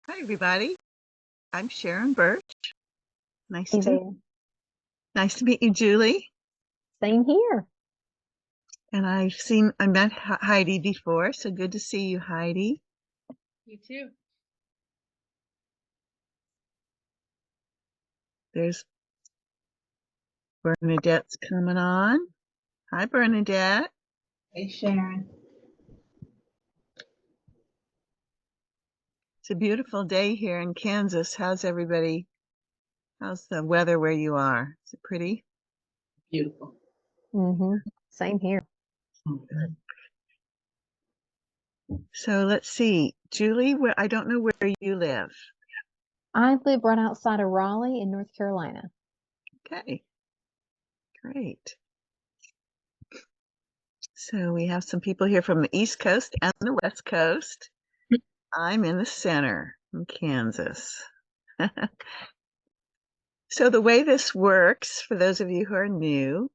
Hi, everybody. I'm Sharon Burch. Nice Hey to there. nice to meet you, Julie. Same here. And I met Heidi before, so good to see you, Heidi. You too. There's Bernadette's coming on. Hi, Bernadette. Hey, Sharon. It's a beautiful day here in Kansas. How's the weather where you are? Is it pretty? Beautiful. Same here. Good. So let's see, Julie. I don't know where you live. I live right outside of Raleigh in North Carolina. Okay, great. So we have some people here from the East Coast and the West Coast. I'm in the center in Kansas. So the way this works, for those of you who are new,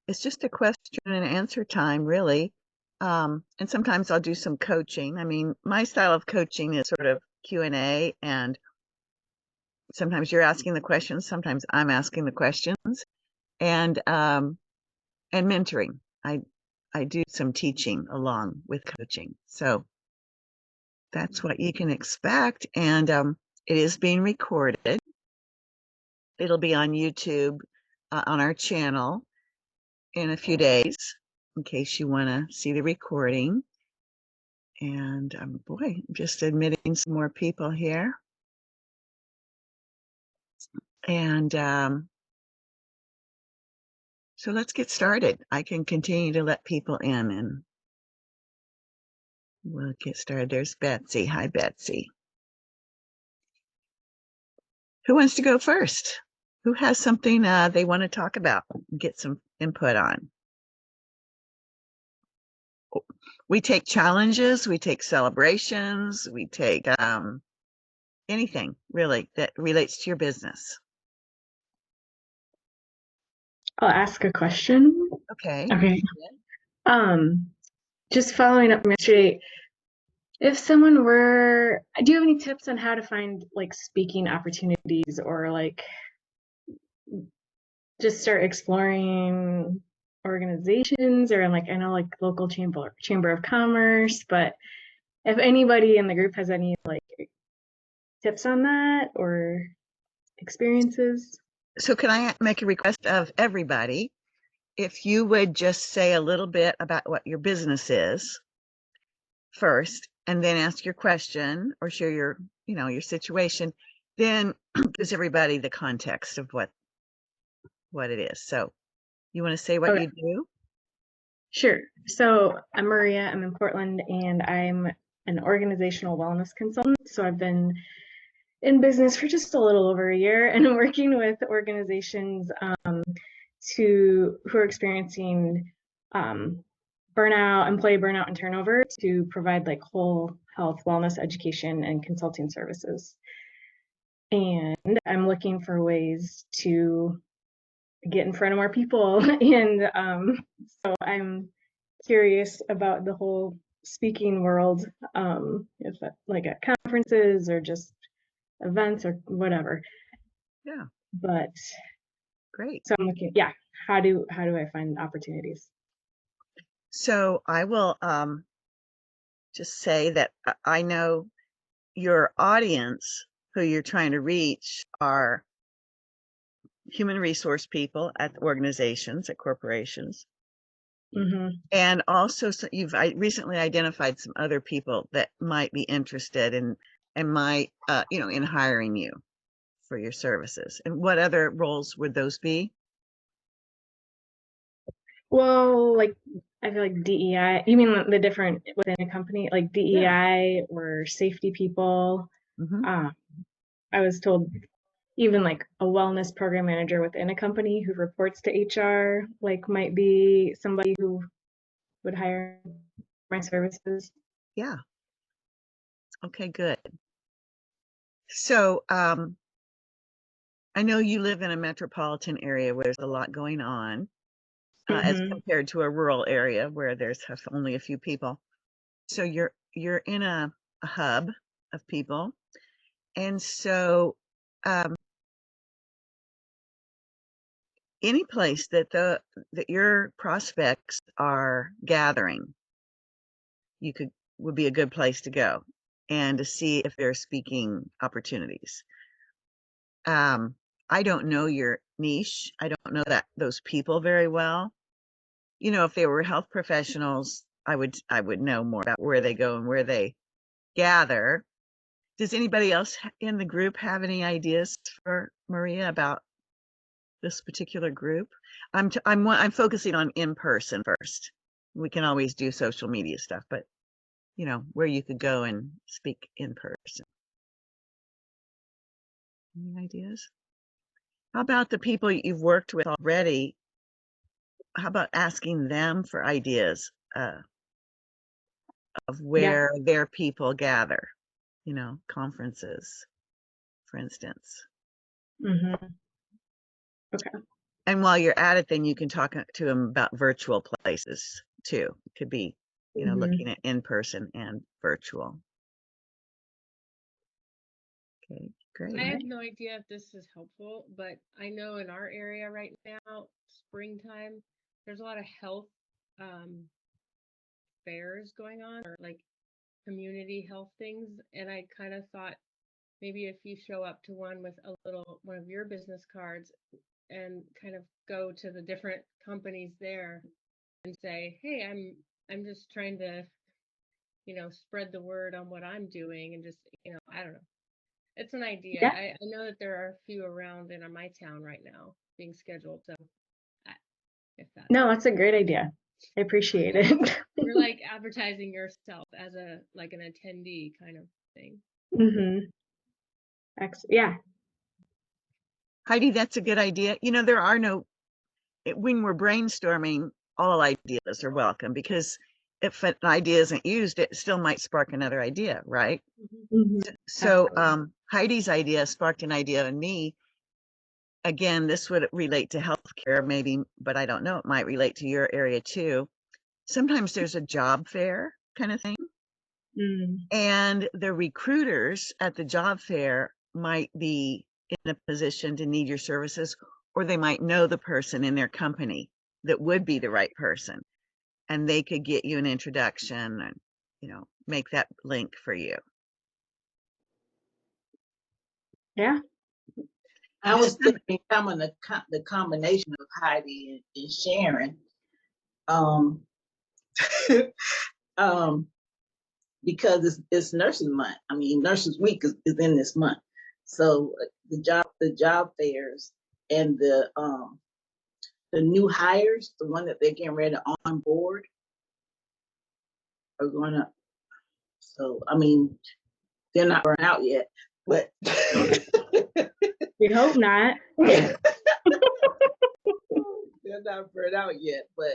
it's just a question and answer time, really. And sometimes I'll do some coaching. I mean, my style of coaching is sort of Q&A, and sometimes you're asking the questions, sometimes I'm asking the questions, and mentoring. I do some teaching along with coaching. So that's what you can expect. And it is being recorded. It'll be on YouTube on our channel in a few days in case you want to see the recording. And boy, I'm just admitting some more people here. And so let's get started. I can continue to let people in and we'll get started. There's Betsy. Hi, Betsy. Who wants to go first? Who has something they want to talk about, get some input on? We take challenges, we take celebrations, we take anything really that relates to your business. I'll ask a question. Okay. Okay. Just following up from yesterday, if someone were, do you have any tips on how to find like speaking opportunities or like just start exploring organizations or like I know like local chamber of commerce, but if anybody in the group has any like tips on that or experiences? So can I make a request of everybody? If you would just say a little bit about what your business is first, and then ask your question or share your situation, then gives everybody the context of what it is. So you want to say what Okay. you do? Sure. So I'm Maria. I'm in Portland and I'm an organizational wellness consultant. So I've been in business for just a little over a year and I'm working with organizations who are experiencing employee burnout and turnover to provide like whole health, wellness, education, and consulting services. And I'm looking for ways to get in front of more people. And so I'm curious about the whole speaking world, if that, like at conferences or just events or whatever. Yeah. But Great. so I'm looking, yeah, how do I find opportunities? So I will just say that I know your audience who you're trying to reach are human resource people at organizations, at corporations. Mm-hmm. And also, so you've recently identified some other people that might be interested in and might, in hiring you for your services. And what other roles would those be? Well, like I feel like DEI, you mean the different within a company, like DEI or safety people? Mm-hmm. I was told even like a wellness program manager within a company who reports to HR, like might be somebody who would hire my services. Yeah. Okay, good. So I know you live in a metropolitan area where there's a lot going on, as compared to a rural area where there's only a few people. So you're in a hub of people. And so any place that that your prospects are gathering, would be a good place to go and to see if there are speaking opportunities. I don't know your niche. I don't know those people very well. You know, if they were health professionals, I would know more about where they go and where they gather. Does anybody else in the group have any ideas for Maria about this particular group? I'm focusing on in person first. We can always do social media stuff, but you know, where you could go and speak in person. Any ideas? How about the people you've worked with already? How about asking them for ideas of where their people gather? You know, conferences, for instance. Mm-hmm. Okay. And while you're at it, then you can talk to them about virtual places too. It could be, you know, looking at in person and virtual. Okay, great. I have no idea if this is helpful, but I know in our area right now, springtime, there's a lot of health fairs going on, or like community health things. And I kind of thought maybe if you show up to one with one of your business cards and kind of go to the different companies there and say, hey, I'm just trying to, you know, spread the word on what I'm doing, and just, you know, I don't know. It's an idea. Yeah. I know that there are a few around in my town right now being scheduled. So if that. No, that's a great idea. I appreciate it. You're like advertising yourself as an attendee kind of thing. Mm-hmm. Yeah. Heidi, that's a good idea. You know, there are when we're brainstorming, all ideas are welcome, because if an idea isn't used, it still might spark another idea, right? Mm-hmm. So Heidi's idea sparked an idea in me. Again, this would relate to healthcare maybe, but I don't know, it might relate to your area too. Sometimes there's a job fair kind of thing. And the recruiters at the job fair might be in a position to need your services, or they might know the person in their company that would be the right person, and they could get you an introduction and, you know, make that link for you. Yeah. I was thinking the combination of Heidi and Sharon, because it's Nurses Month. I mean, Nurses Week is in this month, so the job fairs and the new hires, the one that they're getting ready to onboard, are going to. So I mean, they're not burnt out yet, but we hope not. They're not burnt out yet, but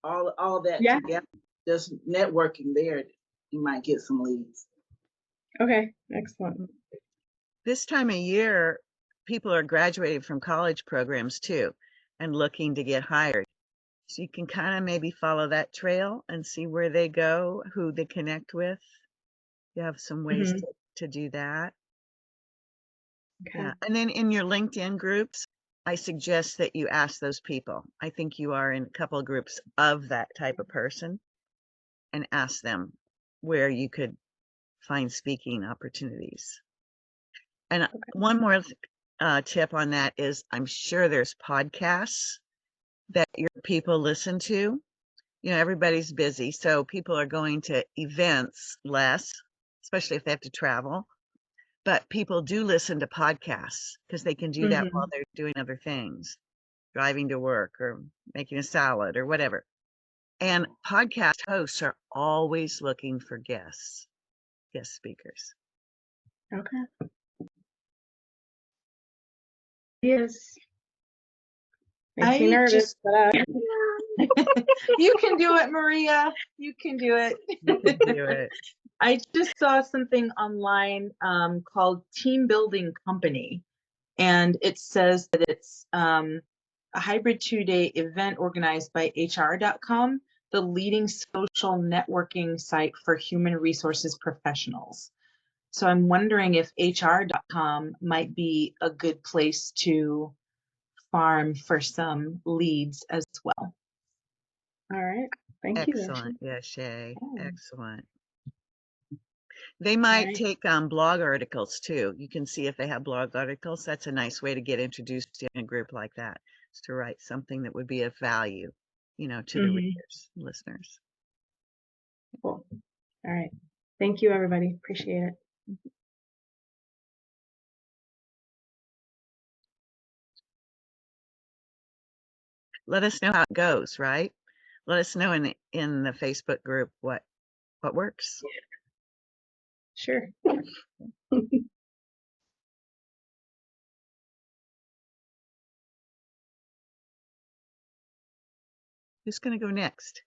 all that together, just networking there, you might get some leads. Okay, excellent. This time of year, people are graduating from college programs too and looking to get hired. So you can kind of maybe follow that trail and see where they go, who they connect with. You have some ways to do that. Okay. Yeah. And then in your LinkedIn groups, I suggest that you ask those people. I think you are in a couple of groups of that type of person, and ask them where you could find speaking opportunities. And one more tip on that is, I'm sure there's podcasts that your people listen to. You know, everybody's busy, so people are going to events less, especially if they have to travel. But people do listen to podcasts because they can do that while they're doing other things, driving to work or making a salad or whatever. And podcast hosts are always looking for guest speakers. Okay. Yes. Makes me nervous, but you can do it, Maria. You can do it. You can do it. I just saw something online called Team Building Company, and it says that it's a hybrid 2-day event organized by HR.com. the leading social networking site for human resources professionals. So I'm wondering if HR.com might be a good place to farm for some leads as well. All right. Thank you, Yeshe. Excellent, Yeshe. Oh. Excellent. They All might right. take blog articles too. You can see if they have blog articles. That's a nice way to get introduced in a group like that, is to write something that would be of value, to the readers, listeners. Cool. All right. Thank you, everybody. Appreciate it. Let us know how it goes, right? Let us know in the Facebook group what works. Sure. Who's going to go next?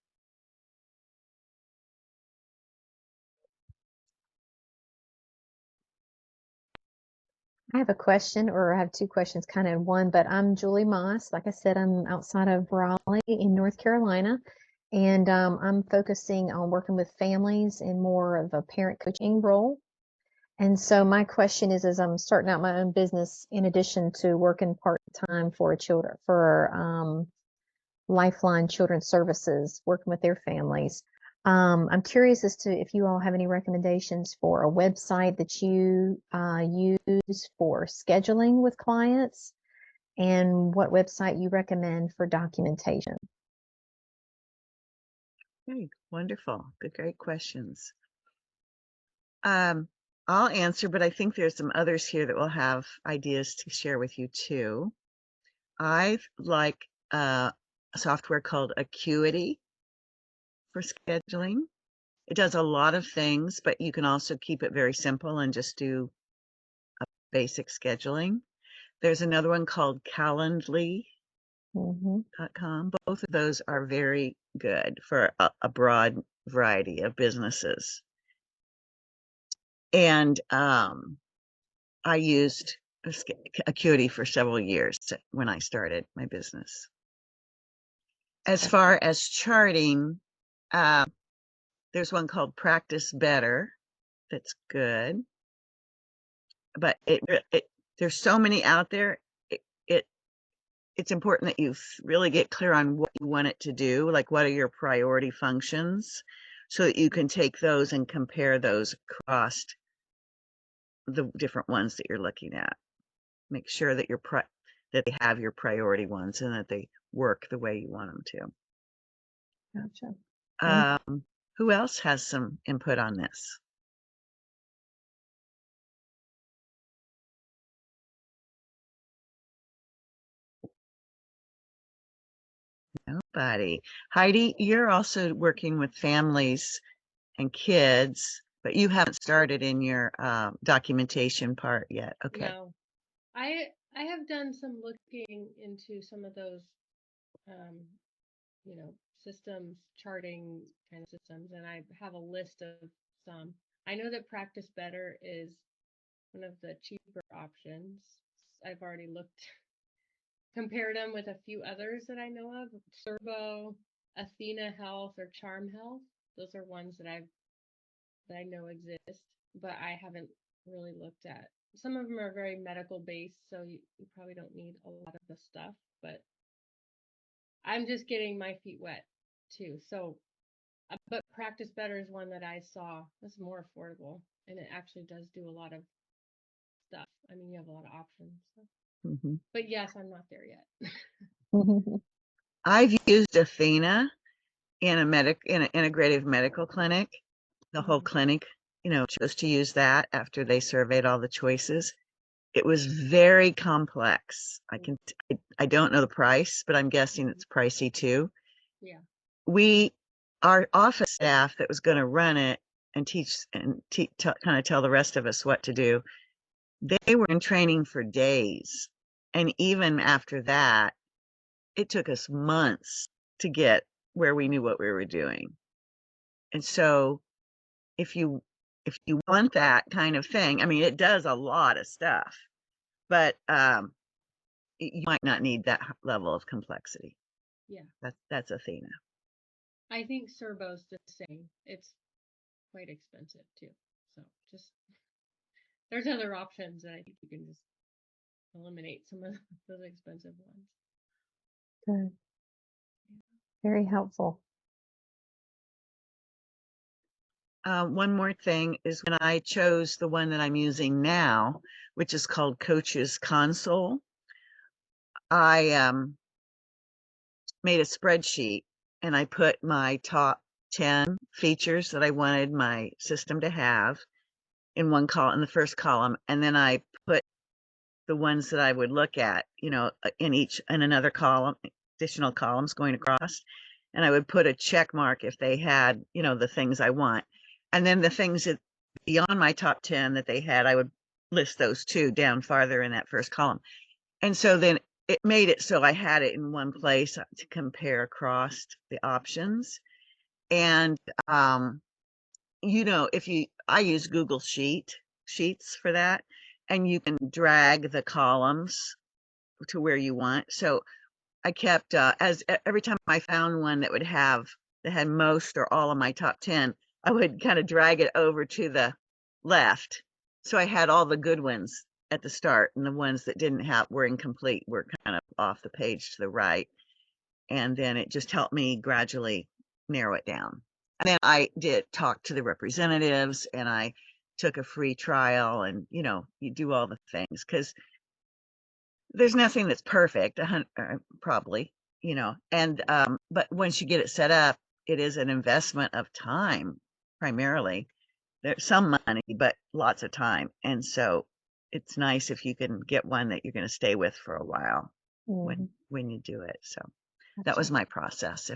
I have a question, or I have two questions, kind of one, but I'm Julie Moss. Like I said, I'm outside of Raleigh in North Carolina, and I'm focusing on working with families in more of a parent coaching role. And so my question is, as I'm starting out my own business, in addition to working part-time for Lifeline Children's Services, working with their families, I'm curious as to if you all have any recommendations for a website that you use for scheduling with clients, and what website you recommend for documentation. Okay, wonderful. Good, great questions. I'll answer, but I think there's some others here that will have ideas to share with you too. I like a software called Acuity for scheduling. It does a lot of things, but you can also keep it very simple and just do a basic scheduling. There's another one called Calendly.com. Both of those are very good for a broad variety of businesses. And I used Acuity for several years when I started my business. As far as charting, there's one called Practice Better that's good, but there's so many out there. It's important that you really get clear on what you want it to do, like what are your priority functions, so that you can take those and compare those across the different ones that you're looking at. Make sure that that they have your priority ones and that they work the way you want them to. Gotcha. Who else has some input on this? Nobody. Heidi, you're also working with families and kids, but you haven't started in your documentation part yet. Okay. No, I have done some looking into some of those, systems, charting kind of systems, and I have a list of some. I know that Practice Better is one of the cheaper options. I've already compared them with a few others that I know of. Servo, Athena Health, or Charm Health. Those are ones that I know exist, but I haven't really looked at. Some of them are very medical based, so you probably don't need a lot of the stuff, but I'm just getting my feet wet too. So, but Practice Better is one that I saw that's more affordable, and it actually does do a lot of stuff. I mean, you have a lot of options. So. But yes, I'm not there yet. I've used Athena in an integrative medical clinic. The whole clinic, chose to use that after they surveyed all the choices. It was very complex. I don't know the price, but I'm guessing it's pricey too. Yeah. Our office staff that was going to run it and teach and kind of tell the rest of us what to do, they were in training for days. And even after that, it took us months to get where we knew what we were doing. And so if you want that kind of thing, I mean, it does a lot of stuff, but you might not need that level of complexity. Yeah. That's Athena. I think Serbo's the same. It's quite expensive too. So just there's other options, and I think you can just eliminate some of those expensive ones. Good. Very helpful. One more thing is when I chose the one that I'm using now, which is called Coach's Console, I made a spreadsheet and I put my top 10 features that I wanted my system to have in one column, in the first column, and then I put the ones that I would look at, in another column, additional columns going across, and I would put a check mark if they had, the things I want. And then the things that beyond my top 10 that they had, I would list those too down farther in that first column. And so then it made it so I had it in one place to compare across the options. And, I use Google Sheets for that, and you can drag the columns to where you want. So I kept, every time I found one that had most or all of my top 10, I would kind of drag it over to the left. So I had all the good ones at the start, and the ones that were incomplete were kind of off the page to the right. And then it just helped me gradually narrow it down. And then I did talk to the representatives, and I took a free trial, and, you do all the things, because there's nothing that's perfect, probably, and, but once you get it set up, it is an investment of time, primarily. There's some money, but lots of time. And so it's nice if you can get one that you're going to stay with for a while when you do it. So that was my process.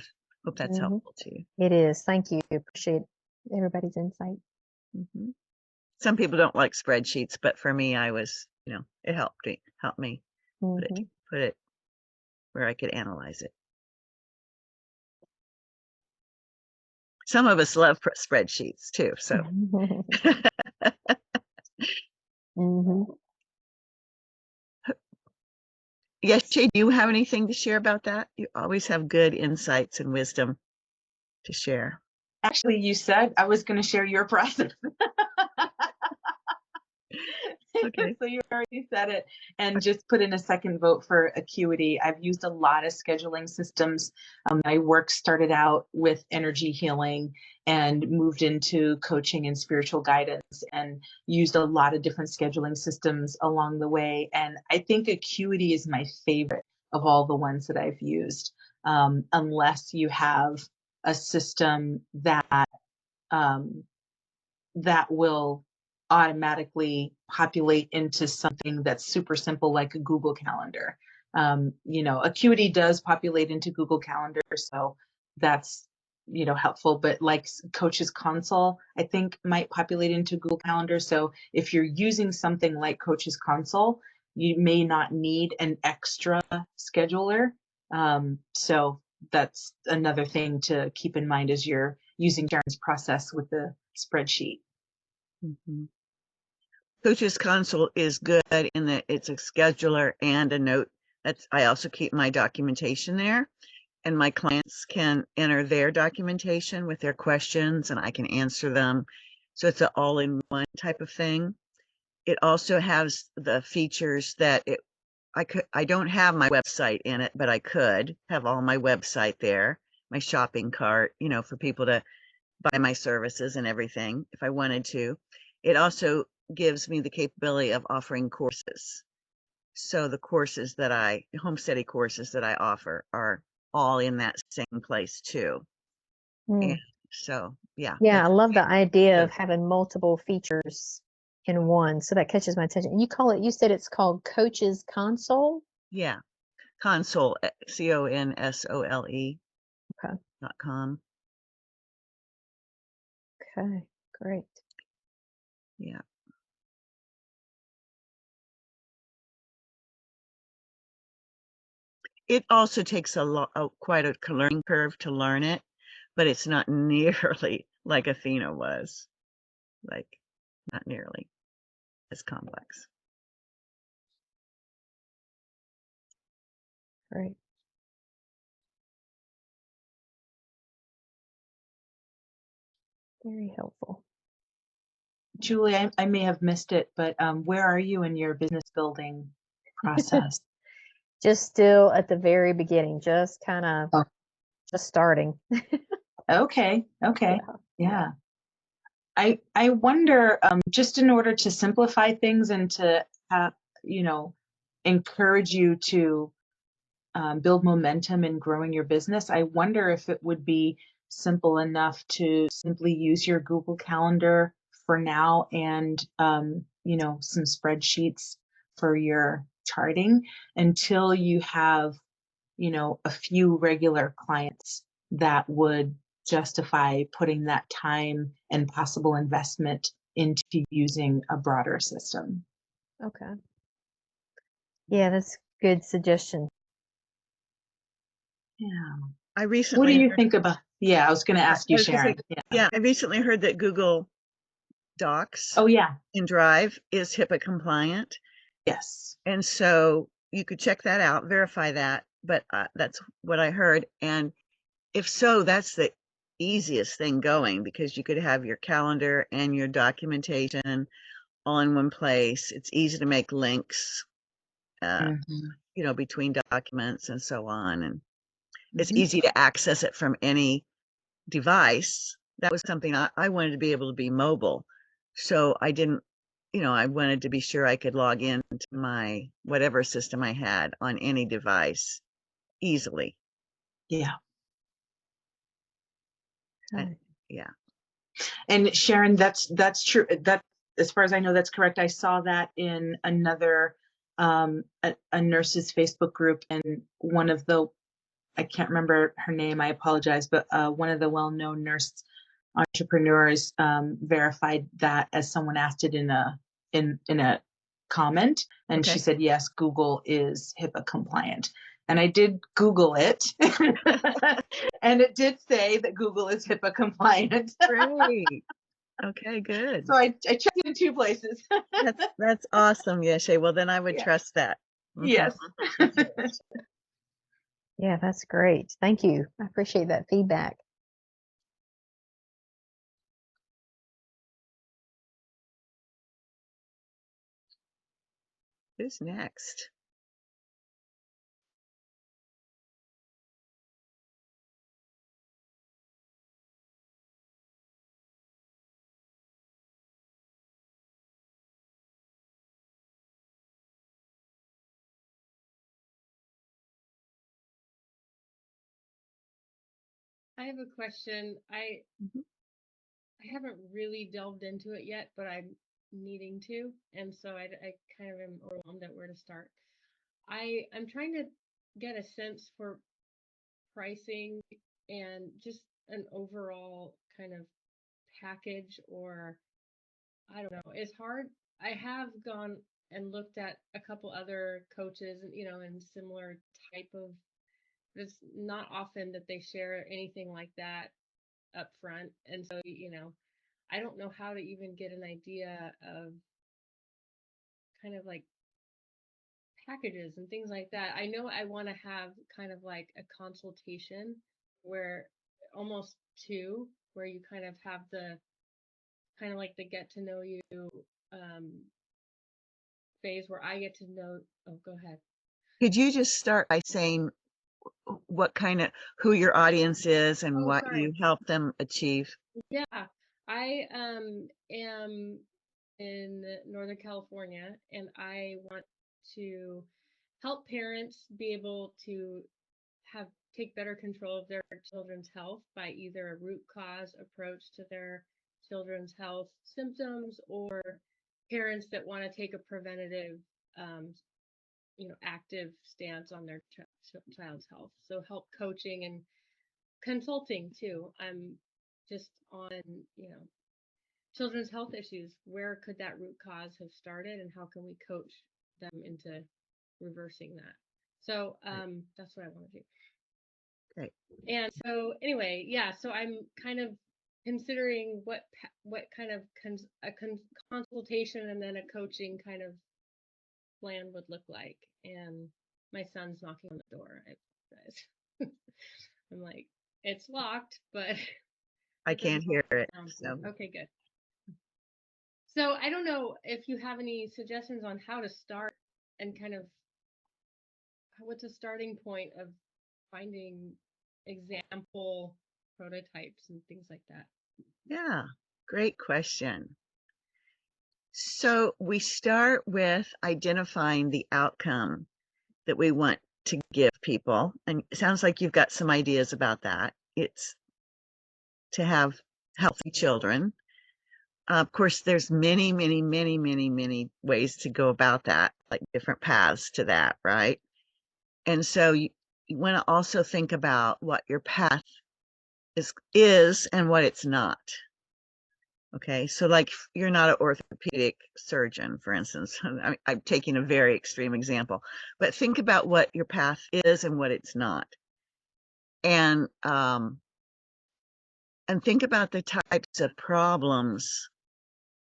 Hope that's helpful to you. It is. Thank you. Appreciate everybody's insight. Some people don't like spreadsheets, but for me, it helped me put it where I could analyze it. Some of us love spreadsheets too, so. Yeshe, do you have anything to share about that? You always have good insights and wisdom to share. Actually, you said I was going to share your process. Okay. So you already said it, and just put in a second vote for Acuity. I've used a lot of scheduling systems. My work started out with energy healing and moved into coaching and spiritual guidance, and used a lot of different scheduling systems along the way. And I think Acuity is my favorite of all the ones that I've used, unless you have a system that will automatically populate into something that's super simple, like a Google Calendar. Acuity does populate into Google Calendar, so that's helpful. But like Coach's Console, I think might populate into Google Calendar. So if you're using something like Coach's Console, you may not need an extra scheduler. So that's another thing to keep in mind as you're using Sharon's process with the spreadsheet. Coach's Console is good in that it's a scheduler and a note. I also keep my documentation there, and my clients can enter their documentation with their questions, and I can answer them. So it's an all-in-one type of thing. It also has the features that I don't have my website in it, but I could have all my website there, my shopping cart, for people to buy my services and everything if I wanted to. It also gives me the capability of offering courses. So the home study courses that I offer are all in that same place too. And so, yeah. Yeah, I love the idea of having multiple features in one. So that catches my attention. You said it's called Coach's Console? Yeah. Console, CONSOLE. Okay. .com. Okay, great. Yeah. It also takes quite a learning curve to learn it, but it's not nearly like Athena was. Not nearly as complex. Great. Very helpful. Julie, I may have missed it, but where are you in your business building process? Just still at the very beginning, just kind of Oh. just starting. Okay. Yeah. Yeah. I wonder, just in order to simplify things and to encourage you to build momentum in growing your business, I wonder if it would be simple enough to simply use your Google Calendar for now and some spreadsheets for your charting until you have a few regular clients that would justify putting that time and possible investment into using a broader system. Okay. Yeah, that's good suggestion. Yeah. I What do recently you heard, think about? Yeah, I was going to ask you, I was gonna say, Sharon. yeah, I recently heard that Google Docs Oh, yeah. in Drive is HIPAA compliant. Yes. And so you could check that out, verify that, but that's what I heard. And if so, that's the easiest thing going, because you could have your calendar and your documentation all in one place. It's easy to make links, Mhm. between documents and so on. And it's Mhm. easy to access it from any device. That was something I wanted to be able to be mobile. So I didn't, I wanted to be sure I could log in to my whatever system I had on any device easily. Yeah. And, yeah. And Sharon, that's true. That, as far as I know, that's correct. I saw that in another a nurse's Facebook group, and one of the, I can't remember her name, I apologize, but one of the well-known nurse entrepreneurs verified that as someone asked it in a comment, and she Okay. said, yes, Google is HIPAA compliant. And I did Google it, and it did say that Google is HIPAA compliant. Great. Okay, good. So I checked it in 2 places. That's awesome, Yeshe. Well, then I would Yeah. trust that. Mhm. Yes. Yeah, that's great. Thank you. I appreciate that feedback. Who's next? I have a question. Mhm. I haven't really delved into it yet, but I'm needing to, and so I kind of am overwhelmed at where to start. I'm trying to get a sense for pricing and just an overall kind of package, or I don't know. It's hard. I have gone and looked at a couple other coaches and in similar type of, it's not often that they share anything like that up front. And so, I don't know how to even get an idea of kind of like packages and things like that. I know I want to have kind of like a consultation where almost two, where you kind of have the kind of like the get to know you um, phase where I get to know. Oh, go ahead. Could you just start by saying who your audience is and Oh, what sorry. you help them achieve? Yeah, I am in Northern California, and I want to help parents be able to take better control of their children's health by either a root cause approach to their children's health symptoms, or parents that want to take a preventative, active stance on their child's health. So help coaching and consulting too. I'm just on, children's health issues. Where could that root cause have started, and how can we coach them into reversing that? So that's what I want to do. Great. And so anyway, yeah, so I'm kind of considering what kind of consultation and then a coaching kind of plan would look like. And my son's knocking on the door. I apologize. I'm like, it's locked, but I It doesn't can't hear it. sound So good. Okay, good. So I don't know if you have any suggestions on how to start and kind of what's a starting point of finding example prototypes and things like that. yeah, great question. So we start with identifying the outcome that we want to give people. And it sounds like you've got some ideas about that. It's to have healthy children. Of course, there's many, many, many, many, many ways to go about that, like different paths to that, right? And so you want to also think about what your path is and what it's not. Okay, so like you're not an orthopedic surgeon, for instance. I'm taking a very extreme example, but think about what your path is and what it's not, and think about the types of problems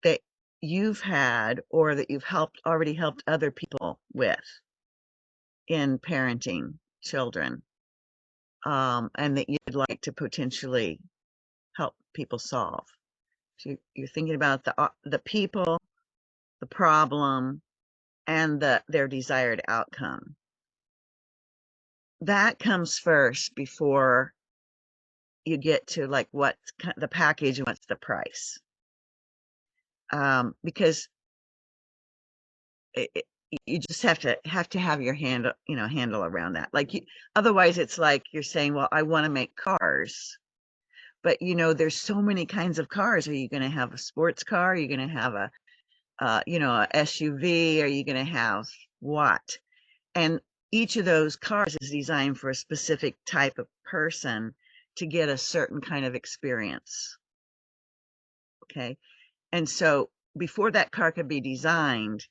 that you've had or that you've already helped other people with in parenting children, and that you'd like to potentially help people solve. So you're thinking about the people, the problem, and their desired outcome. That comes first before you get to like what's the package and what's the price. Because you just have to have your handle around that. Like otherwise it's like you're saying, well, I want to make cars, but there's so many kinds of cars. Are you going to have a sports car? Are you going to have a SUV? Are you going to have what? And each of those cars is designed for a specific type of person to get a certain kind of experience. Okay. And so before that car could be designed,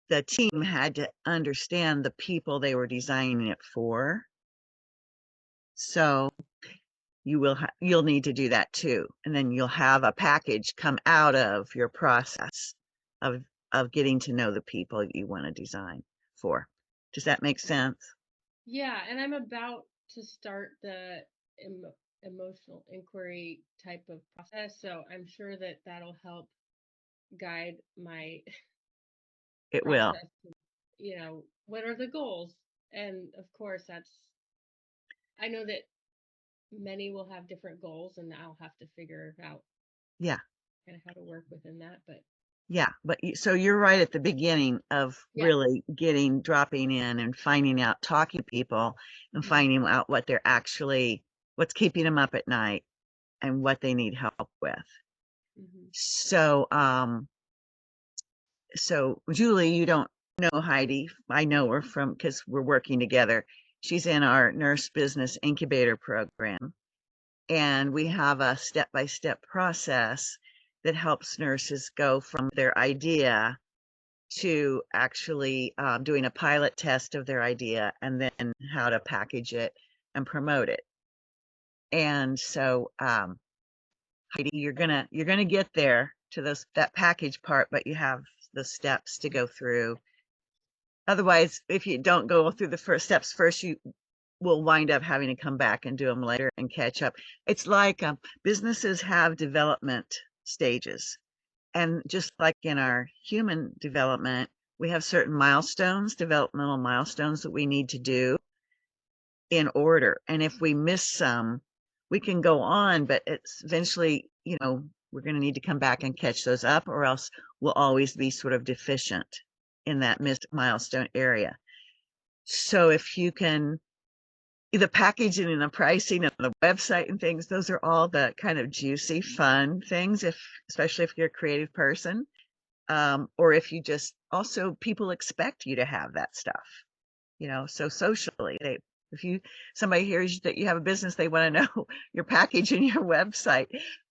the team had to understand the people they were designing it for. So you'll need to do that too. And then you'll have a package come out of your process of getting to know the people you want to design for. Does that make sense? Yeah, and I'm about to start the emotional inquiry type of process, so I'm sure that that'll help guide my It will. process. What are the goals? And of course, I know that many will have different goals, and I'll have to figure out Yeah. kind of how to work within that. But Yeah, but so you're right at the beginning of yeah. really dropping in and finding out, talking to people and finding out what they're what's keeping them up at night and what they need help with. So, Julie, you don't know Heidi. I know her because we're working together. She's in our Nurse Business Incubator program, and we have a step-by-step process that helps nurses go from their idea to actually doing a pilot test of their idea and then how to package it and promote it. And so, Heidi, you're gonna get there to that package part, but you have the steps to go through. Otherwise, if you don't go through the first steps first, you will wind up having to come back and do them later and catch up. It's like businesses have development stages. And just like in our human development, we have certain developmental milestones that we need to do in order. And if we miss some, we can go on, but it's eventually, we're going to need to come back and catch those up, or else we'll always be sort of deficient in that missed milestone area. So if you can, the packaging and the pricing and the website and things, those are all the kind of juicy, fun things, especially if you're a creative person. Or if you just also people expect you to have that stuff, so socially, if somebody hears that you have a business, they want to know your package and your website.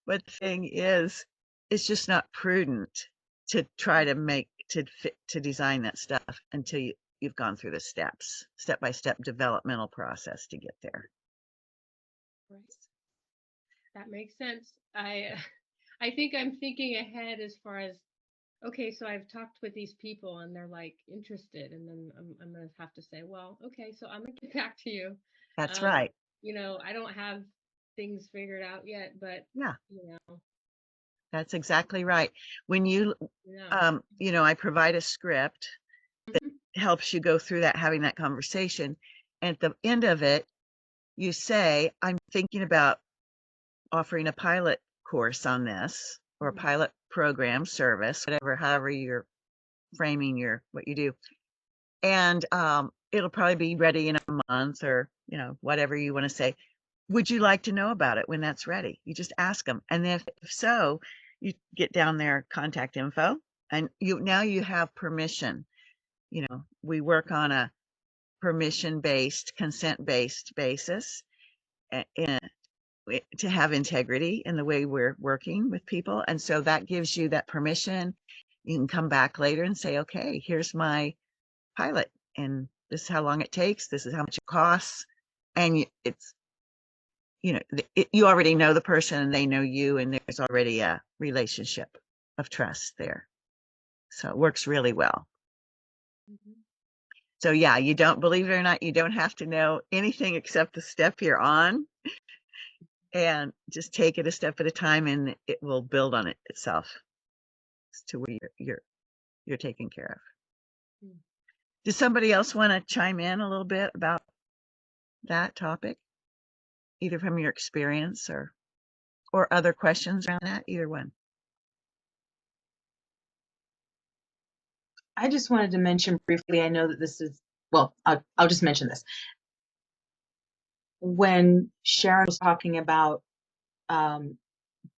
But the thing is, it's just not prudent to try to design that stuff until you've gone through the step-by-step developmental process to get there. Right. That makes sense. I think I'm thinking ahead as far as, okay, so I've talked with these people and they're like interested, and then I'm gonna have to say, well, okay, so I'm gonna get back to you. That's right. I don't have things figured out yet, but Yeah, you know, that's exactly right. When you, I provide a script that helps you go through that, having that conversation. And at the end of it, you say, I'm thinking about offering a pilot course on this, or a pilot program, service, whatever, however you're framing what you do. And it'll probably be ready in a month, or, whatever you want to say. Would you like to know about it when that's ready? You just ask them. And if so, you get down their contact info, and now you have permission. We work on a permission-based, consent-based basis, to have integrity in the way we're working with people. And so that gives you that permission. You can come back later and say, okay, here's my pilot, and this is how long it takes. This is how much it costs. And it's, you already know the person and they know you, and there's already a relationship of trust there. So it works really well. So yeah, you don't, believe it or not, you don't have to know anything except the step you're on, and just take it a step at a time, and it will build on itself to where you're taken care of. Does somebody else want to chime in a little bit about that topic, either from your experience or other questions around that? Either one. I just wanted to mention briefly, I know that this is, well, I'll just mention this. When Sharon was talking about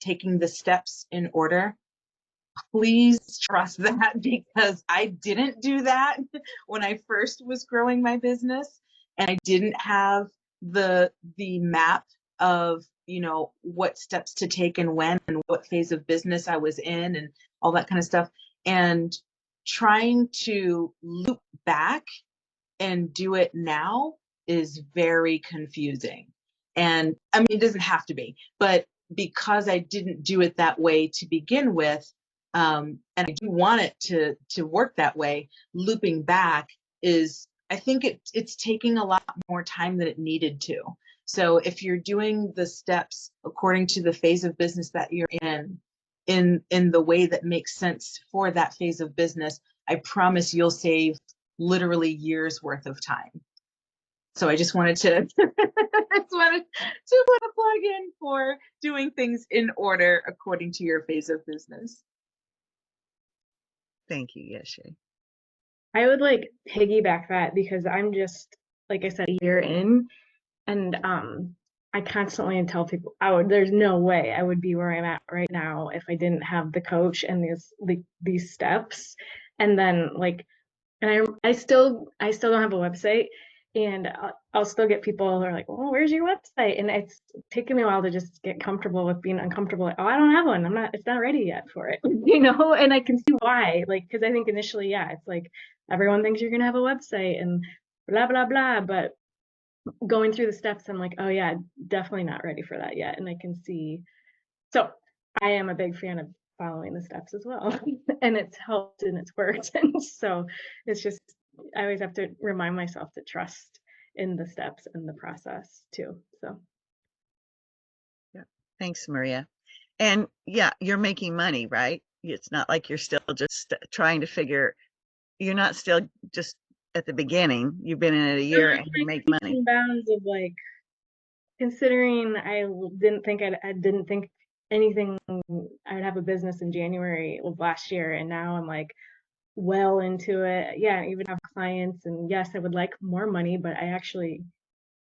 taking the steps in order, please trust that, because I didn't do that when I first was growing my business, and I didn't have the map of, what steps to take and when, and what phase of business I was in, and all that kind of stuff. And trying to loop back and do it now is very confusing. And I mean, it doesn't have to be, but because I didn't do it that way to begin with, and I do want it to work that way, looping back is, I think it's taking a lot more time than it needed to. So if you're doing the steps according to the phase of business that you're in the way that makes sense for that phase of business, I promise you'll save literally years worth of time. So I just wanted to put a plug in for doing things in order according to your phase of business. Thank you, Yeshe. I would piggyback that, because I'm just, like I said, a year in, and I constantly tell people, there's no way I would be where I'm at right now if I didn't have the coach and these steps. And then and I still don't have a website, and I'll still get people who are like, well, where's your website? And it's taken me a while to just get comfortable with being uncomfortable. Like, oh, I don't have one. It's not ready yet for it, and I can see why, because I think initially, yeah, it's everyone thinks you're going to have a website and blah, blah, blah. But going through the steps, I'm like, oh yeah, definitely not ready for that yet. And I can see, so I am a big fan of following the steps as well. And it's helped and it's worked. And so it's just, I always have to remind myself to trust in the steps and the process too. So yeah, thanks, Maria. And yeah, you're making money, right? It's not like you're still just trying to figure, you're not still just at the beginning. You've been in it a year and you make money. Bounds of considering I didn't think anything, I'd have a business in January of last year, and now I'm well into it. Yeah, I even have clients, and yes, I would like more money, but I actually,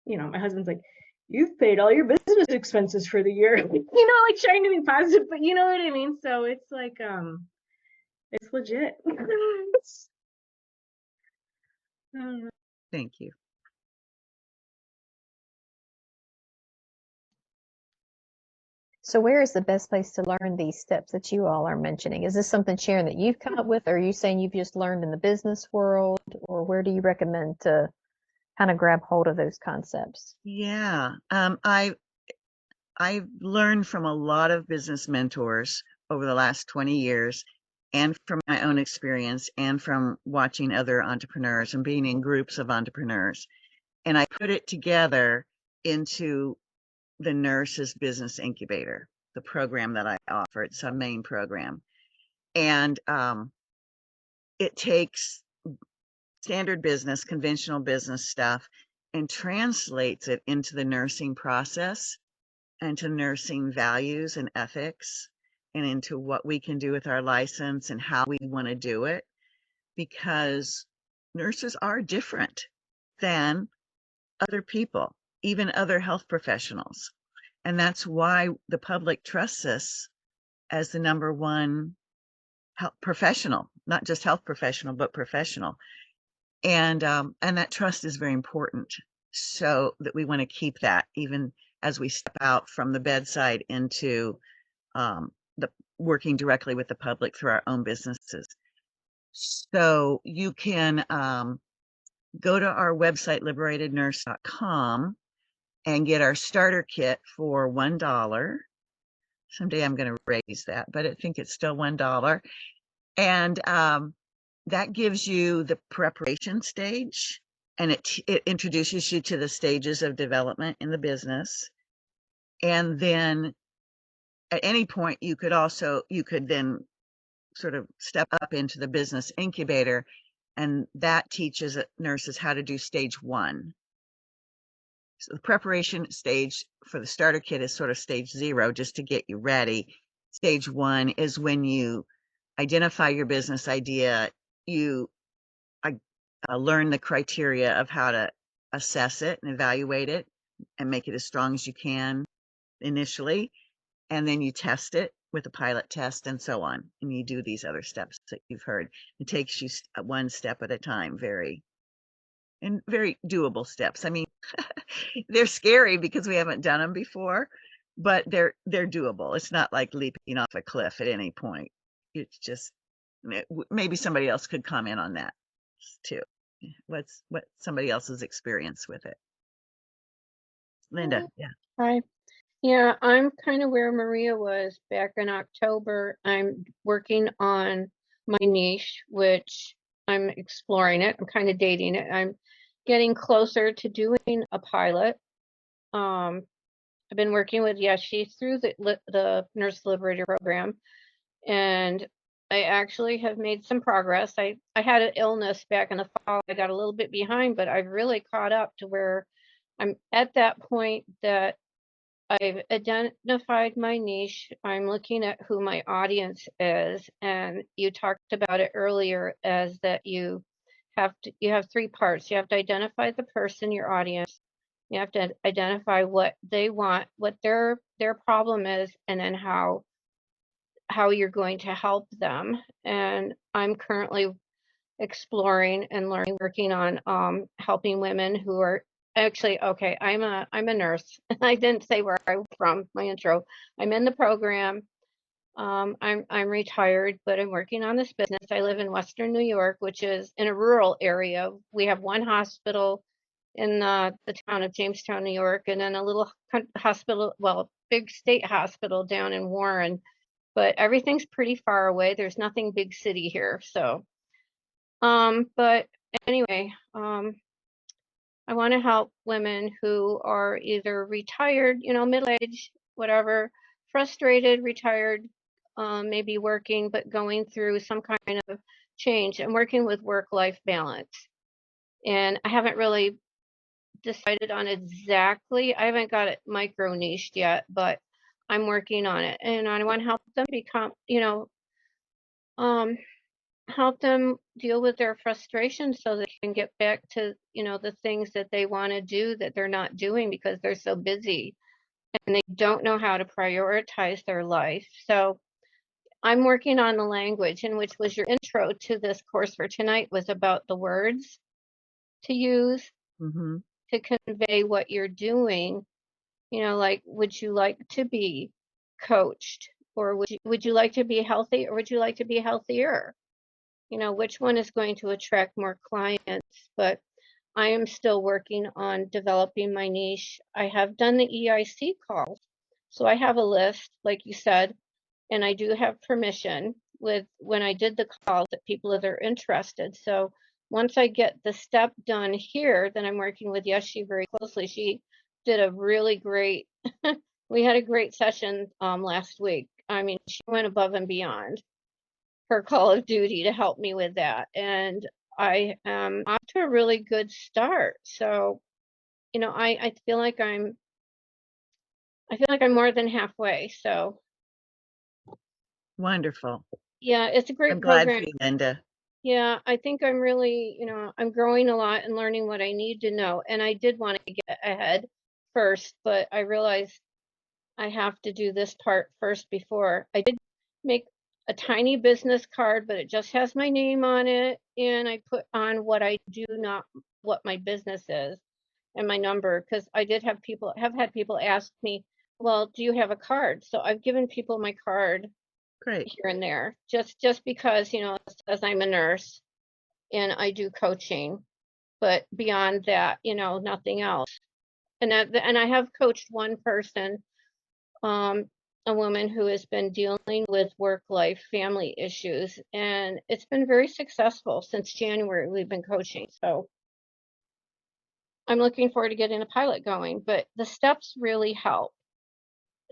my husband's like, you've paid all your business expenses for the year, trying to be positive, but you know what I mean? So it's it's legit. Thank you. So where is the best place to learn these steps that you all are mentioning? Is this something, Sharon, that you've come up with? Or are you saying you've just learned in the business world? Or where do you recommend to kind of grab hold of those concepts? Yeah, I've learned from a lot of business mentors over the last 20 years, and from my own experience, and from watching other entrepreneurs and being in groups of entrepreneurs. And I put it together into the Nurses Business Incubator, the program that I offer. It's a main program. And it takes standard business, conventional business stuff, and translates it into the nursing process and to nursing values and ethics and into what we can do with our license and how we want to do it, because nurses are different than other people, even other health professionals. And that's why the public trusts us as the #1 health professional, not just health professional, but professional. And that trust is very important. So that we want to keep that even as we step out from the bedside into the working directly with the public through our own businesses. So you can go to our website, liberatednurse.com, and get our starter kit for $1. Someday I'm going to raise that, but I think it's still $1. And that gives you the preparation stage, and it introduces you to the stages of development in the business. And then at any point, you could then sort of step up into the business incubator, and that teaches nurses how to do stage 1. So the preparation stage for the starter kit is sort of stage 0, just to get you ready. Stage 1 is when you identify your business idea, you learn the criteria of how to assess it and evaluate it and make it as strong as you can initially. And then you test it with a pilot test and so on. And you do these other steps that you've heard. It takes you one step at a time, very doable steps. I mean, they're scary because we haven't done them before, but they're doable. It's not like leaping off a cliff at any point. It's just, maybe somebody else could comment on that too. What somebody else's experience with it. Linda, yeah. Hi. Yeah, I'm kind of where Maria was back in October. I'm working on my niche, which I'm exploring it. I'm kind of dating it. I'm getting closer to doing a pilot. I've been working with Yeshe through the Nurse Liberator program, and I actually have made some progress. I had an illness back in the fall. I got a little bit behind, but I've really caught up to where I'm at that point that I've identified my niche. I'm looking at who my audience is, and you talked about it earlier as that you have 3 parts. You have to identify the person, your audience. You have to identify what they want, what their problem is, and then how you're going to help them. And I'm currently exploring and learning, working on helping women who are actually, okay, I'm a nurse. I didn't say where I'm from, my intro. I'm in the program. I'm retired, but I'm working on this business. I live in Western New York, which is in a rural area. We have one hospital in the town of Jamestown, New York, and then a little hospital, well, big state hospital down in Warren, but everything's pretty far away. There's nothing big city here. So, but anyway, I want to help women who are either retired, middle-aged, whatever, frustrated, retired, maybe working, but going through some kind of change and working with work-life balance. And I haven't really decided on exactly, I haven't got it micro niched yet, but I'm working on it. And I want to help them become, help them deal with their frustration so they can get back to, the things that they want to do that they're not doing because they're so busy and they don't know how to prioritize their life. So I'm working on the language, and which was your intro to this course for tonight, was about the words to use to convey what you're doing. Like, would you like to be coached, or would you like to be healthy, or would you like to be healthier? Which one is going to attract more clients? But I am still working on developing my niche. I have done the EIC calls, so I have a list, like you said, and I do have permission with when I did the calls that people that are interested. So once I get the step done here, then I'm working with Yeshe very closely. She did a really great We had a great session last week. I mean, she went above and beyond her call of duty to help me with that. And I am off to a really good start. So, you know, I feel like I'm more than halfway. So Wonderful. yeah, it's a great I'm glad for program. you, Linda. Yeah, I think I'm really, you know, I'm growing a lot and learning what I need to know. And I did want to get ahead first, but I realized I have to do this part first before. I did make a tiny business card, but it just has my name on it. And I put on what I do, not what my business is, and my number, because I did have had people ask me, well, do you have a card? So I've given people my card Great. here and there, just because, you know, it says I'm a nurse and I do coaching, but beyond that, you know, nothing else. And I have coached one person, a woman who has been dealing with work-life family issues, and it's been very successful. Since January, we've been coaching. So I'm looking forward to getting a pilot going, but the steps really help.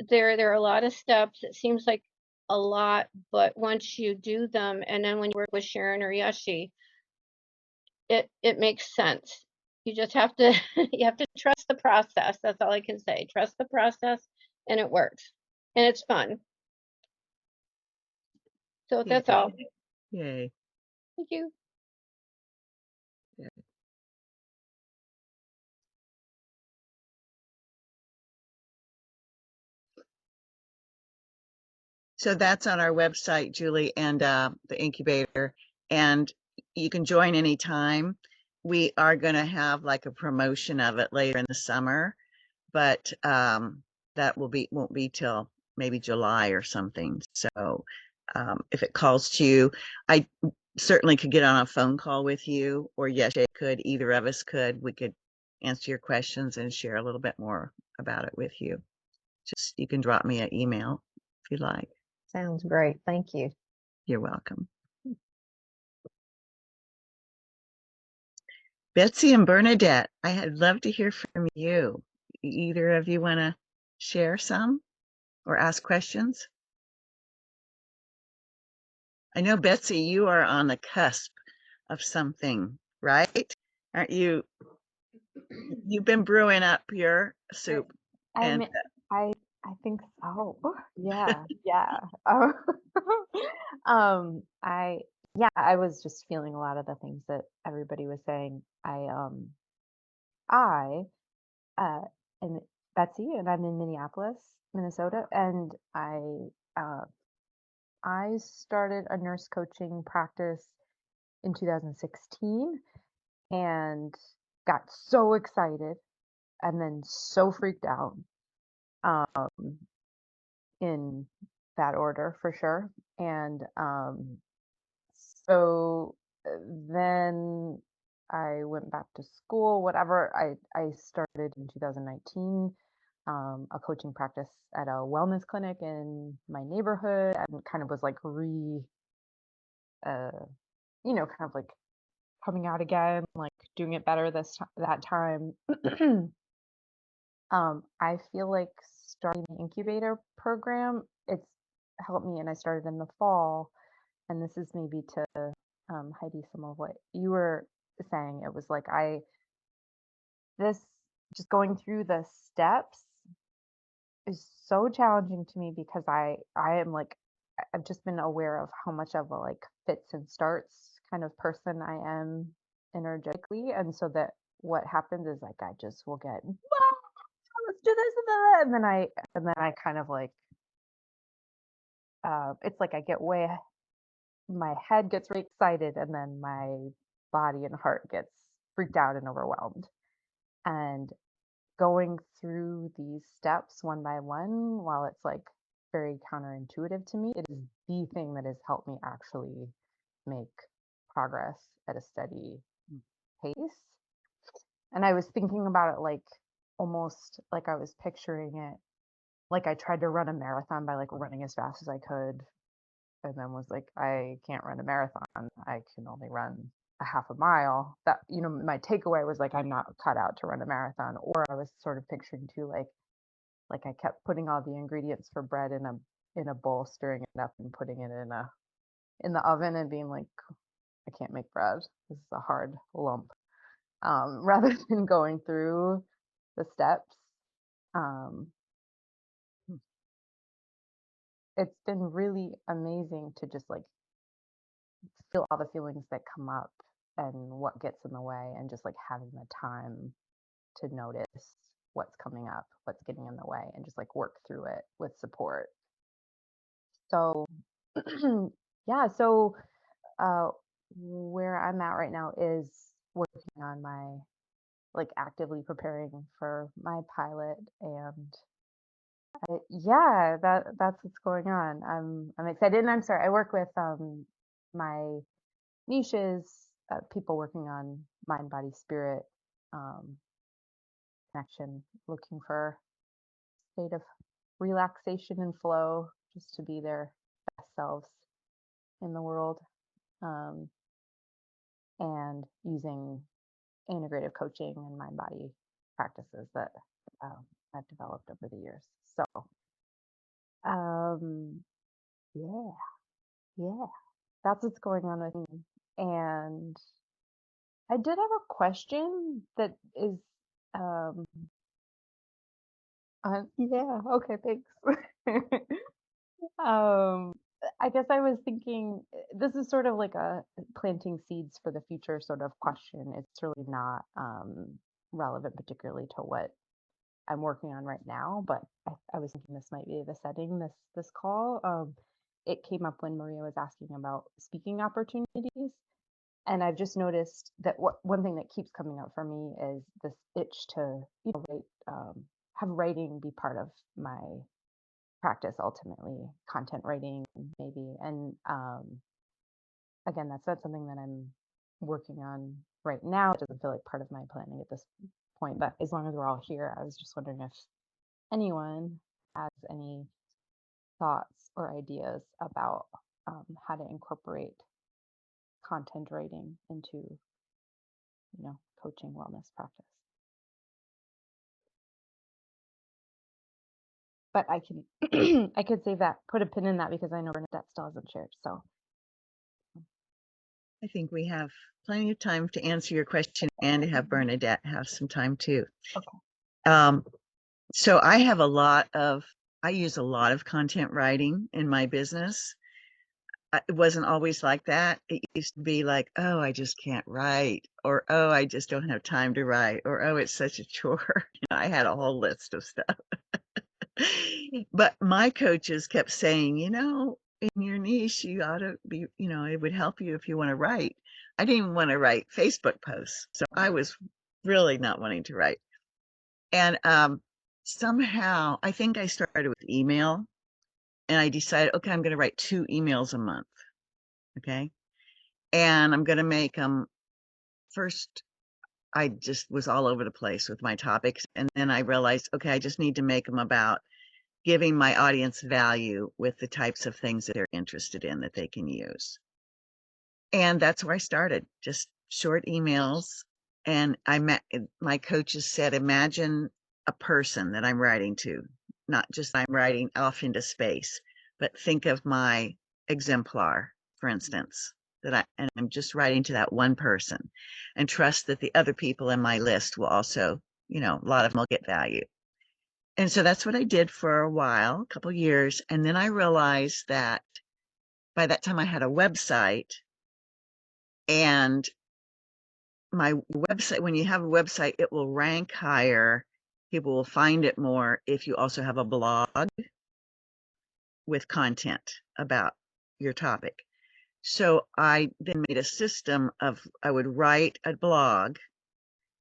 There are a lot of steps. It seems like a lot, but once you do them, and then when you work with Sharon or Yeshe, it makes sense. You just have to you have to trust the process. That's all I can say. Trust the process, and it works, and it's fun. So that's all. Yay. Thank you. So that's on our website, Julie, and the incubator, and you can join anytime. We are going to have like a promotion of it later in the summer, but that won't be till maybe July or something. So if it calls to you, I certainly could get on a phone call with you, or Yeshe could, either of us could. We could answer your questions and share a little bit more about it with you. Just, you can drop me an email if you like. Sounds great. Thank you. You're welcome. Betsy and Bernadette, I'd love to hear from you. Either of you want to share some or ask questions? I know, Betsy, you are on the cusp of something, right? Aren't you? You've been brewing up your soup. I think so. Yeah, yeah. Oh, I was just feeling a lot of the things that everybody was saying. I am Betsy, and I'm in Minneapolis, Minnesota, and uh, I started a nurse coaching practice in 2016 and got so excited and then so freaked out. In that order for sure. And so then I went back to school, whatever. I started in 2019 a coaching practice at a wellness clinic in my neighborhood, and kind of was like kind of like coming out again, like doing it better that time. I feel like starting the incubator program, it's helped me, and I started in the fall. And this is maybe to Heidi, some of what you were saying. It was like this just going through the steps is so challenging to me, because I am like, I've just been aware of how much of a like fits and starts kind of person I am energetically, and so that what happens is like I just will get, let's do this, and then I kind of like it's like I get my head gets really excited, and then my body and heart gets freaked out and overwhelmed. And going through these steps one by one, while it's like very counterintuitive to me, it is the thing that has helped me actually make progress at a steady pace. And I was thinking about it like almost like I was picturing it like I tried to run a marathon by like running as fast as I could, and then was like, I can't run a marathon. I can only run a half a mile. That, my takeaway was like, I'm not cut out to run a marathon. Or I was sort of picturing too, like, like I kept putting all the ingredients for bread in a bowl, stirring it up and putting it in the oven and being like, I can't make bread. This is a hard lump. Rather than going through the steps. It's been really amazing to just like feel all the feelings that come up and what gets in the way, and just like having the time to notice what's coming up, what's getting in the way, and just like work through it with support. So yeah, so where I'm at right now is working on my, like, actively preparing for my pilot, and yeah, that's what's going on. I'm excited, and I'm sorry. I work with my niches, people working on mind, body, spirit connection, looking for state of relaxation and flow, just to be their best selves in the world, and using integrative coaching and mind body practices that I've developed over the years. So yeah, that's what's going on with me. And I did have a question that is yeah, okay, thanks. I guess I was thinking, this is sort of like a planting seeds for the future sort of question. It's really not relevant particularly to what I'm working on right now, but I was thinking this might be the setting, this call. It came up when Maria was asking about speaking opportunities, and I've just noticed that one thing that keeps coming up for me is this itch to, have writing be part of my practice, ultimately content writing maybe. And again, that's not something that I'm working on right now. It doesn't feel like part of my planning at this point, but as long as we're all here, I was just wondering if anyone has any thoughts or ideas about how to incorporate content writing into, coaching wellness practice. But I can I could save that, put a pin in that, because I know Bernadette still hasn't shared. So I think we have plenty of time to answer your question and to have Bernadette have some time too. okay. So I use a lot of content writing in my business. It wasn't always like that. It used to be like, oh, I just can't write, or oh, I just don't have time to write, or oh, it's such a chore. I had a whole list of stuff. But my coaches kept saying, in your niche, you ought to be, it would help you if you want to write. I didn't even want to write Facebook posts, so I was really not wanting to write. And somehow, I think I started with email, and I decided, okay, I'm going to write 2 emails a month. Okay. And I'm going to make them first. I just was all over the place with my topics. And then I realized, okay, I just need to make them about giving my audience value with the types of things that they're interested in that they can use. And that's where I started, just short emails. And my coaches said, imagine a person that I'm writing to, not just I'm writing off into space, but think of my exemplar, for instance, and I'm just writing to that one person, and trust that the other people in my list will also, a lot of them will get value. And so that's what I did for a while, a couple years. And then I realized that by that time I had a website, and my website, when you have a website, it will rank higher. People will find it more if you also have a blog with content about your topic. So I then made a system of, I would write a blog,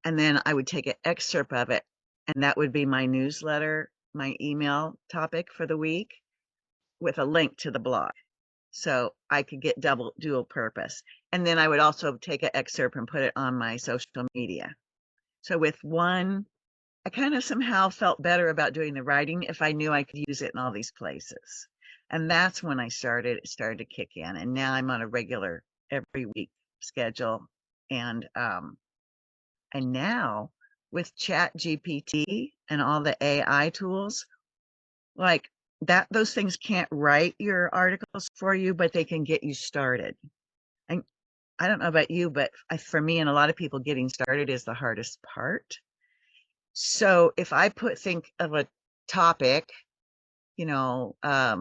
and then I would take an excerpt of it, and that would be my newsletter, my email topic for the week, with a link to the blog. So I could get dual purpose. And then I would also take an excerpt and put it on my social media. So with one, I kind of somehow felt better about doing the writing if I knew I could use it in all these places. And that's when it started to kick in. And now I'm on a regular every week schedule. And now with Chat GPT and all the AI tools, like that, those things can't write your articles for you, but they can get you started. And I don't know about you, but for me and a lot of people, getting started is the hardest part. So if I think of a topic, you know, I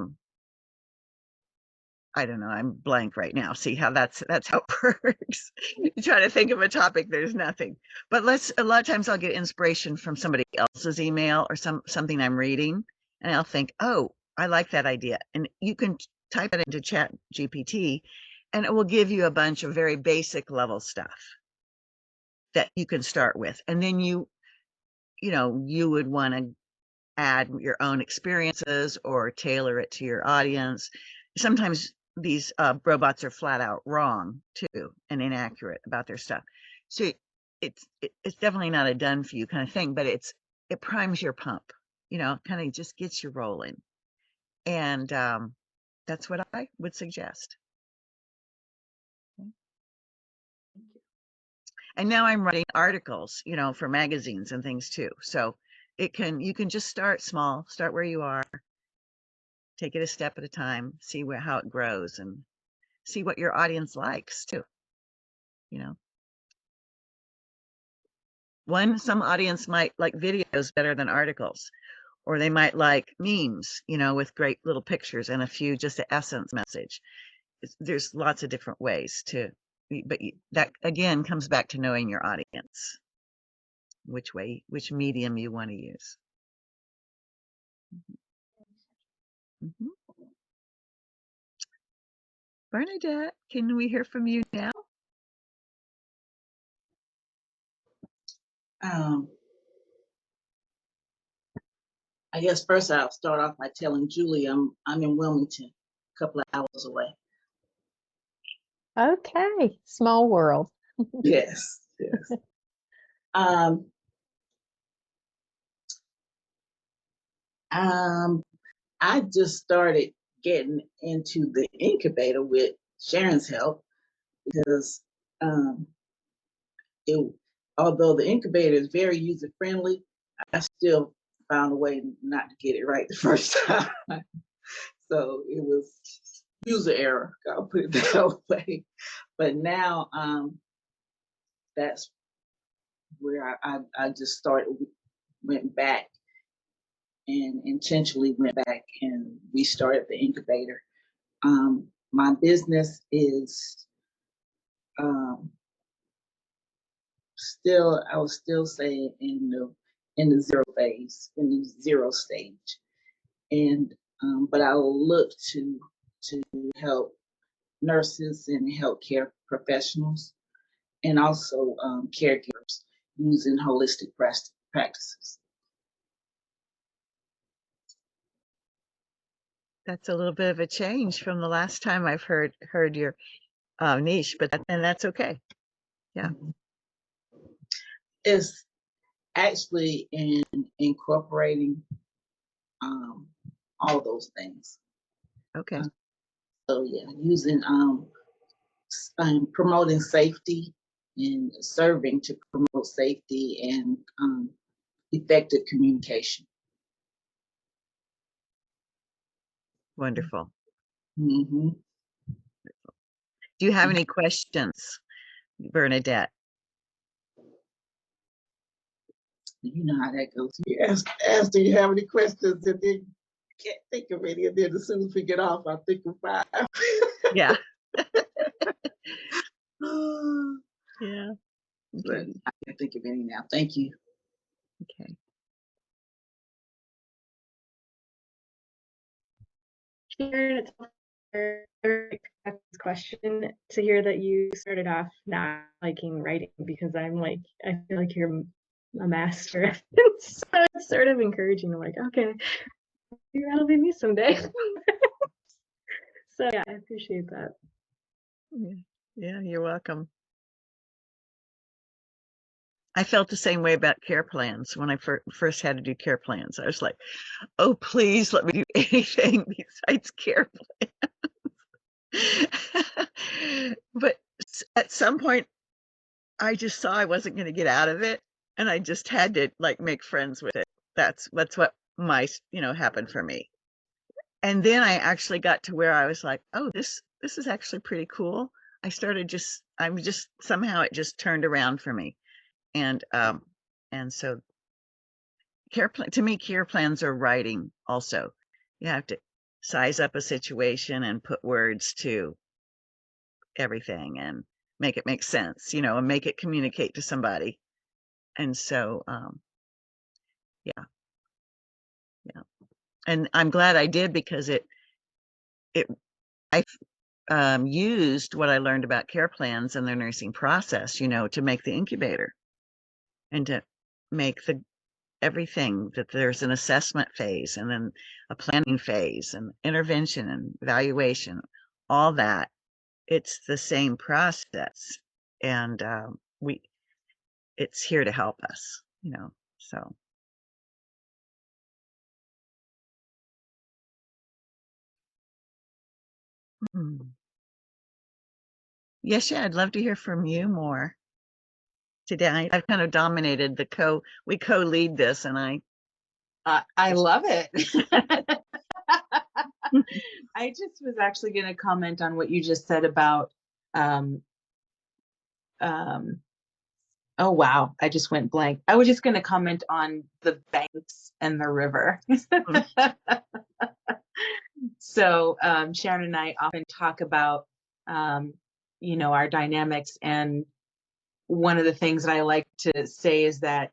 don't know, I'm blank right now. See how that's how it works. You try to think of a topic, there's nothing. But a lot of times I'll get inspiration from somebody else's email or something I'm reading, and I'll think, oh, I like that idea. And you can type it into Chat GPT, and it will give you a bunch of very basic level stuff that you can start with. And then you would want to add your own experiences or tailor it to your audience. Sometimes these robots are flat out wrong too and inaccurate about their stuff. So it's definitely not a done for you kind of thing, but it primes your pump, kind of just gets you rolling. And that's what I would suggest. And now I'm writing articles, for magazines and things too. So you can just start small, start where you are, take it a step at a time, see how it grows, and see what your audience likes too. Some audience might like videos better than articles, or they might like memes, with great little pictures and a few just the essence message. There's lots of different ways but that again comes back to knowing your audience, which medium you want to use. Mm-hmm. Bernadette, can we hear from you now? I guess first I'll start off by telling Julie I'm in Wilmington, a couple of hours away. Okay, small world. Yes. I just started getting into the incubator with Sharon's help because although the incubator is very user friendly, I still found a way not to get it right the first time. So it was user error, I'll put it that way. But now that's where I just went back and intentionally went back and restarted the incubator. My business is I was still saying in the zero phase, in the zero stage. And but I will look to help nurses and healthcare professionals and also caregivers using holistic practices. That's a little bit of a change from the last time I've heard your niche, but that's okay. Yeah. It's actually in incorporating all those things. Okay. So yeah, using promoting safety and serving to promote safety and effective communication. Wonderful. Mm-hmm. Do you have any questions, Bernadette? You know how that goes. You ask, do you have any questions, and then can't think of any, and then as soon as we get off, I'll think of 5. Yeah. Yeah. Okay. But I can't think of any now. Thank you. Okay. Sharon, it's this question to hear that you started off not liking writing, because I feel like you're a master. So it's sort of encouraging. I'm like, okay, maybe that'll be me someday. So yeah, I appreciate that. Yeah, you're welcome. I felt the same way about care plans when I first had to do care plans. I was like, oh, please let me do anything besides care plans. But at some point, I just saw I wasn't going to get out of it, and I just had to make friends with it. That's what happened for me. And then I actually got to where I was like, oh, this is actually pretty cool. Somehow it just turned around for me. And so to me, care plans are writing also. You have to size up a situation and put words to everything and make it make sense, and make it communicate to somebody. And so, yeah. And I'm glad I did, because I used what I learned about care plans and their nursing process, to make the incubator and to make everything, that there's an assessment phase and then a planning phase and intervention and evaluation, all that. It's the same process, and it's here to help us, so. Yes, yeah, I'd love to hear from you more today. I've kind of dominated we co-lead this, and I love it. I just was actually going to comment on what you just said about, oh, wow, I just went blank. I was just going to comment on the banks and the river. So Sharon and I often talk about, our dynamics. And one of the things that I like to say is that,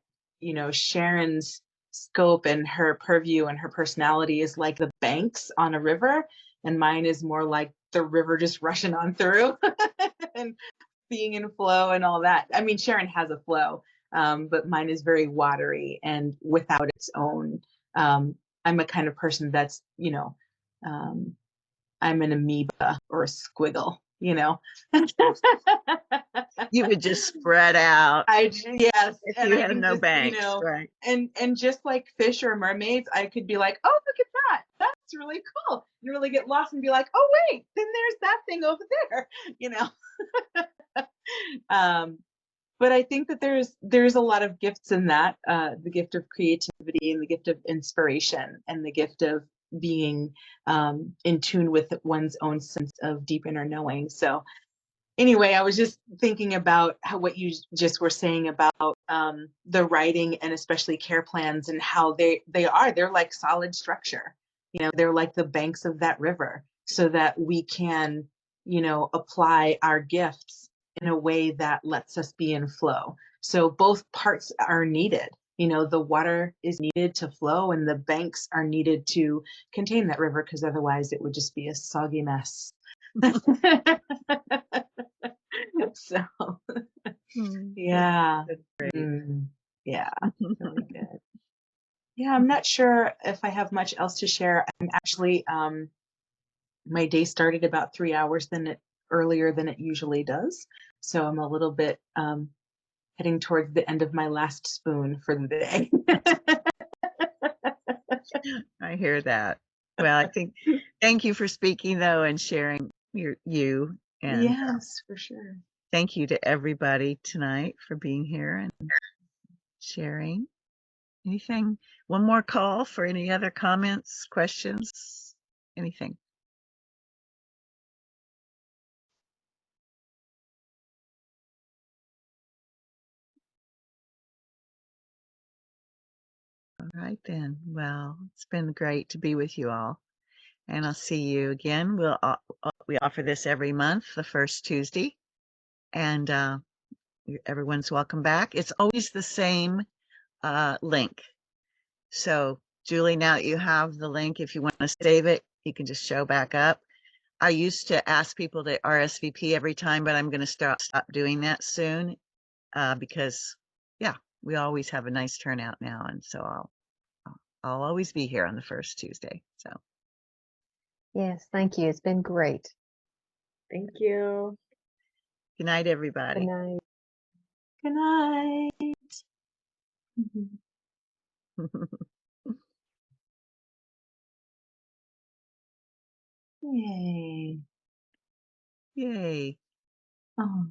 Sharon's scope and her purview and her personality is like the banks on a river, and mine is more like the river just rushing on through and being in flow and all that. I mean, Sharon has a flow, but mine is very watery and without its own. I'm a kind of person that's, I'm an amoeba or a squiggle, You would just spread out. Yes. If and you I had can no just, banks, right? And just like fish or mermaids, I could be like, oh, look at that. That's really cool. And really get lost and be like, oh, wait, then there's that thing over there, But I think that there's a lot of gifts in that, the gift of creativity and the gift of inspiration and the gift of being in tune with one's own sense of deep inner knowing. So anyway, I was just thinking about what you just were saying about the writing and especially care plans and how they're like solid structure. They're like the banks of that river, so that we can, apply our gifts in a way that lets us be in flow. So both parts are needed. The water is needed to flow, and the banks are needed to contain that river, because otherwise it would just be a soggy mess. So yeah. That's great. Yeah, really good. Yeah, I'm not sure if I have much else to share. I'm actually my day started about 3 hours earlier than it usually does. So I'm a little bit heading towards the end of my last spoon for the day. I hear that. Well, thank you for speaking, though, and sharing you. And Yes, for sure. thank you to everybody tonight for being here and sharing. Anything? One more call for any other comments, questions, anything? All right, then. Well, it's been great to be with you all, and I'll see you again. We offer this every month, the first Tuesday, and everyone's welcome back. It's always the same link. So, Julie, now that you have the link, if you want to save it, you can just show back up. I used to ask people to RSVP every time, but I'm going to stop doing that soon, because, yeah, we always have a nice turnout now, and so I'll always be here on the first Tuesday. So, Yes, thank you. It's been great. Thank you. good night, everybody. Good night. Good night. Yay. Yay. Oh.